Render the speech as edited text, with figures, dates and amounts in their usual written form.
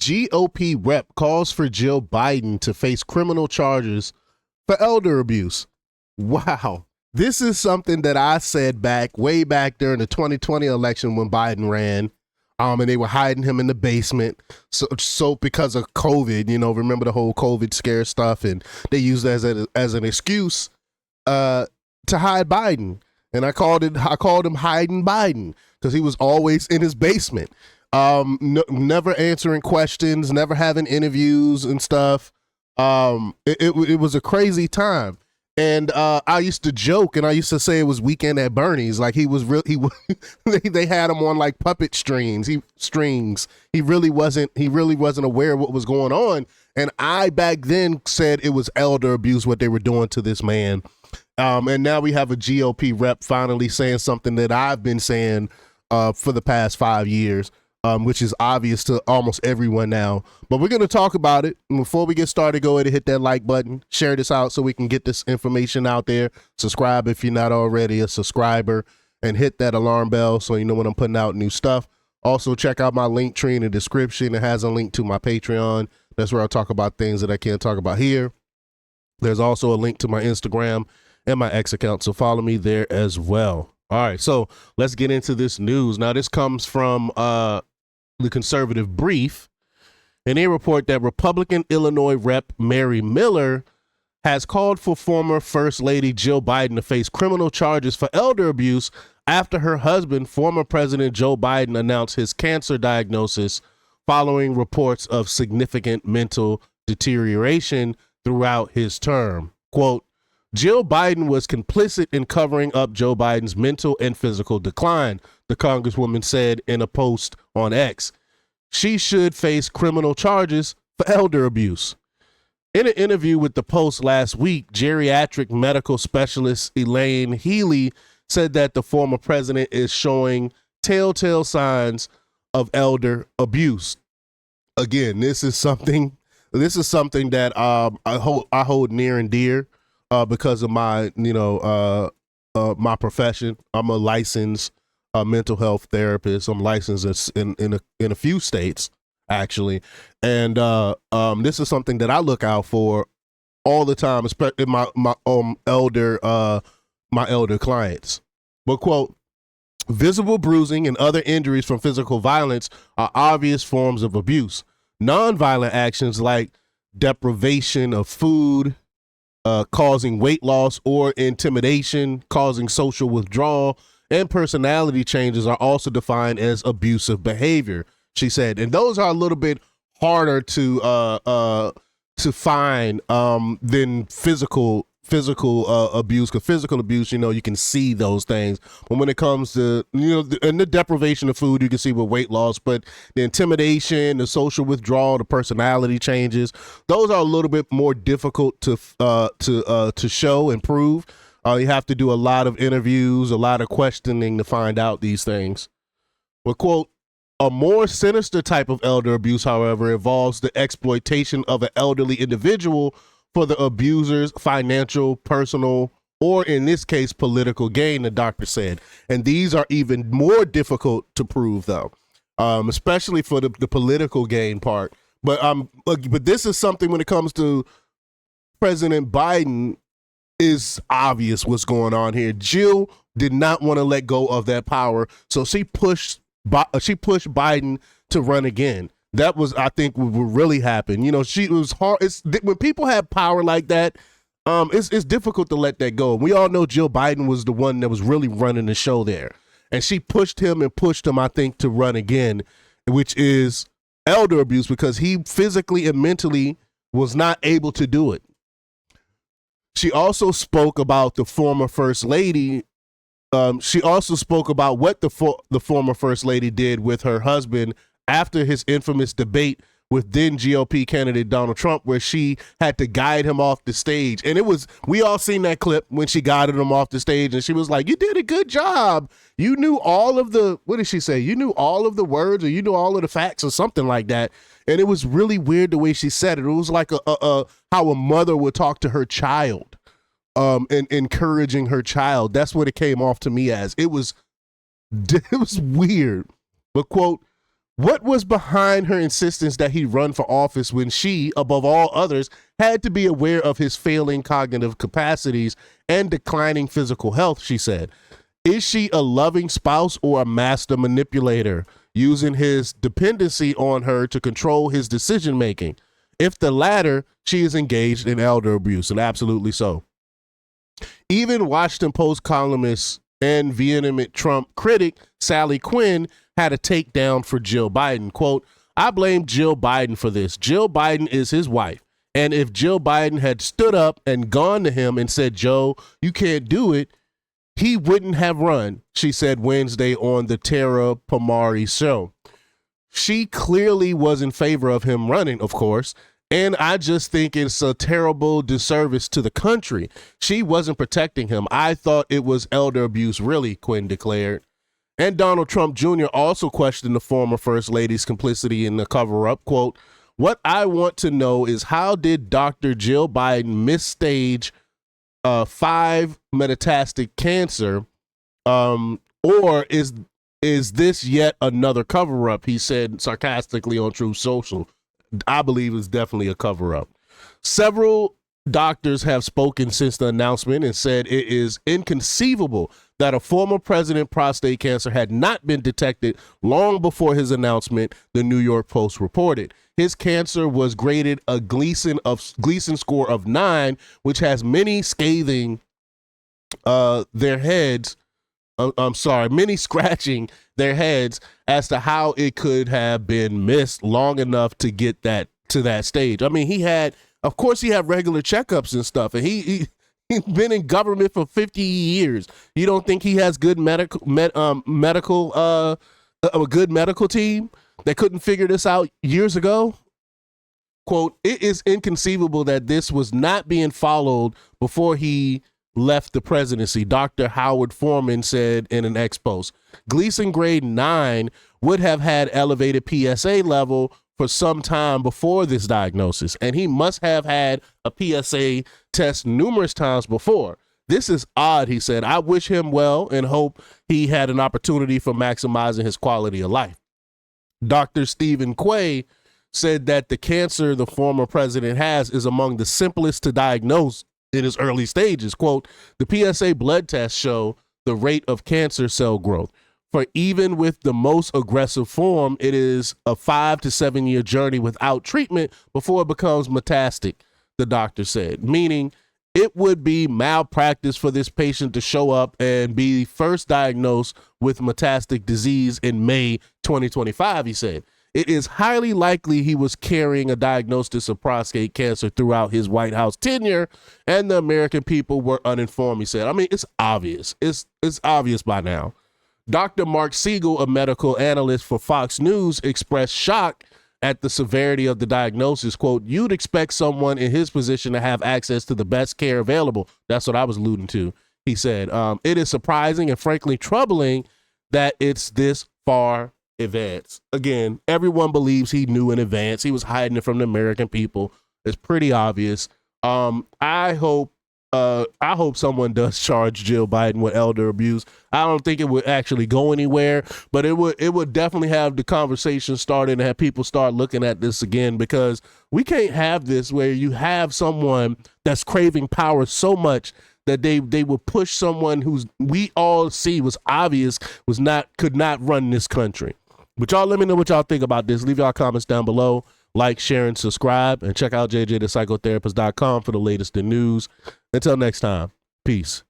GOP rep calls for Jill Biden to face criminal charges for elder abuse. Wow. This is something that I said way back during the 2020 election when Biden ran. And they were hiding him in the basement. So because of COVID, remember the whole COVID scare stuff, and they used it as an excuse to hide Biden. And I called him hiding Biden because he was always in his basement. Never answering questions, never having interviews and stuff. It was a crazy time. And I used to joke and I used to say it was Weekend at Bernie's. Like he was they had him on like puppet strings. He really wasn't aware of what was going on. And I back then said it was elder abuse what they were doing to this man. And now we have a GOP rep finally saying something that I've been saying for the past 5 years. Which is obvious to almost everyone now. But we're going to talk about it. And before we get started, go ahead and hit that like button. Share this out so we can get this information out there. Subscribe if you're not already a subscriber. And hit that alarm bell so you know when I'm putting out new stuff. Also, check out my link tree in the description. It has a link to my Patreon. That's where I talk about things that I can't talk about here. There's also a link to my Instagram and my X account. So follow me there as well. All right, so let's get into this news. Now, this comes from the Conservative Brief, and they report that Republican Illinois Rep. Mary Miller has called for former First Lady Jill Biden to face criminal charges for elder abuse after her husband, former President Joe Biden, announced his cancer diagnosis following reports of significant mental deterioration throughout his term. Quote, Jill Biden was complicit in covering up Joe Biden's mental and physical decline, the Congresswoman said in a post on X. She should face criminal charges for elder abuse. In an interview with the Post last week, geriatric medical specialist Elaine Healy said that the former president is showing telltale signs of elder abuse. Again, this is something that I hold near and dear. Because of my, my profession. I'm a licensed mental health therapist. I'm licensed in a few states, actually. And this is something that I look out for all the time, especially my elder clients. But quote, visible bruising and other injuries from physical violence are obvious forms of abuse. Nonviolent actions like deprivation of food, causing weight loss or intimidation, causing social withdrawal, and personality changes are also defined as abusive behavior, she said. And those are a little bit harder to find than physical abuse, because physical abuse, you can see those things. But when it comes to, and the deprivation of food, you can see with weight loss, but the intimidation, the social withdrawal, the personality changes, those are a little bit more difficult to show and prove. You have to do a lot of interviews, a lot of questioning to find out these things. Well, quote, a more sinister type of elder abuse, however, involves the exploitation of an elderly individual for the abuser's financial, personal, or in this case, political gain, the doctor said. And these are even more difficult to prove, though, especially for the political gain part. But this is something when it comes to President Biden, is obvious what's going on here. Jill did not want to let go of that power, so she pushed Biden to run again. That was, I think, what really happened. It was hard. When people have power like that, it's difficult to let that go. We all know Jill Biden was the one that was really running the show there. And she pushed him, I think, to run again, which is elder abuse, because he physically and mentally was not able to do it. She also spoke about the former First Lady. She also spoke about what the former First Lady did with her husband after his infamous debate with then GOP candidate Donald Trump, where she had to guide him off the stage. And we all seen that clip when she guided him off the stage, and she was like, you did a good job. You knew all of what did she say? You knew all of the words, or you knew all of the facts, or something like that. And it was really weird the way she said it. It was like how a mother would talk to her child, and encouraging her child. That's what it came off to me as. It was weird. But quote, What was behind her insistence that he run for office when she, above all others, had to be aware of his failing cognitive capacities and declining physical health, she said. Is she a loving spouse or a master manipulator, using his dependency on her to control his decision-making? If the latter, she is engaged in elder abuse, and absolutely so. Even Washington Post columnist and vehement Trump critic Sally Quinn had a takedown for Jill Biden. Quote, I blame Jill Biden for this. Jill Biden is his wife. And if Jill Biden had stood up and gone to him and said, Joe, you can't do it, he wouldn't have run, she said Wednesday on the Tara Pomari show. She clearly was in favor of him running, of course, and I just think it's a terrible disservice to the country. She wasn't protecting him. I thought it was elder abuse, really, Quinn declared. And Donald Trump Jr. also questioned the former First Lady's complicity in the cover-up. Quote, what I want to know is how did Dr. Jill Biden misstage 5 metastatic cancer, or is this yet another cover-up, he said sarcastically on Truth Social. I believe it's definitely a cover-up. Several doctors have spoken since the announcement and said it is inconceivable that a former president prostate cancer had not been detected long before his announcement, the New York Post reported. His cancer was graded a Gleason score of 9, which has many scathing many scratching their heads as to how it could have been missed long enough to get that to that stage. I mean, he had regular checkups and stuff, and he's been in government for 50 years. You don't think he has good a good medical team that couldn't figure this out years ago? Quote, it is inconceivable that this was not being followed before he left the presidency, Dr. Howard Foreman said in an ex-post. Gleason grade 9 would have had elevated PSA level for some time before this diagnosis, and he must have had a PSA test numerous times before. This is odd, he said. I wish him well and hope he had an opportunity for maximizing his quality of life. Dr. Stephen Quay said that the cancer the former president has is among the simplest to diagnose in his early stages. Quote, the PSA blood tests show the rate of cancer cell growth. For even with the most aggressive form, it is a 5 to 7 year journey without treatment before it becomes metastatic, the doctor said, meaning it would be malpractice for this patient to show up and be first diagnosed with metastatic disease in May 2025, he said. It is highly likely he was carrying a diagnosis of prostate cancer throughout his White House tenure, and the American people were uninformed, he said. I mean, it's obvious. It's obvious by now. Dr. Mark Siegel, a medical analyst for Fox News, expressed shock at the severity of the diagnosis. Quote, you'd expect someone in his position to have access to the best care available. That's what I was alluding to, he said. It is surprising and frankly troubling that it's this far advanced. Again, everyone believes he knew in advance. He was hiding it from the American people. It's pretty obvious. I hope someone does charge Jill Biden with elder abuse. I don't think it would actually go anywhere, but it would definitely have the conversation started and have people start looking at this again, because we can't have this where you have someone that's craving power so much that they will push someone who's we all see was obvious could not run this country. But y'all let me know what y'all think about this. Leave y'all comments down below. Like, share, and subscribe. And check out jjthepsychotherapist.com for the latest in news. Until next time, peace.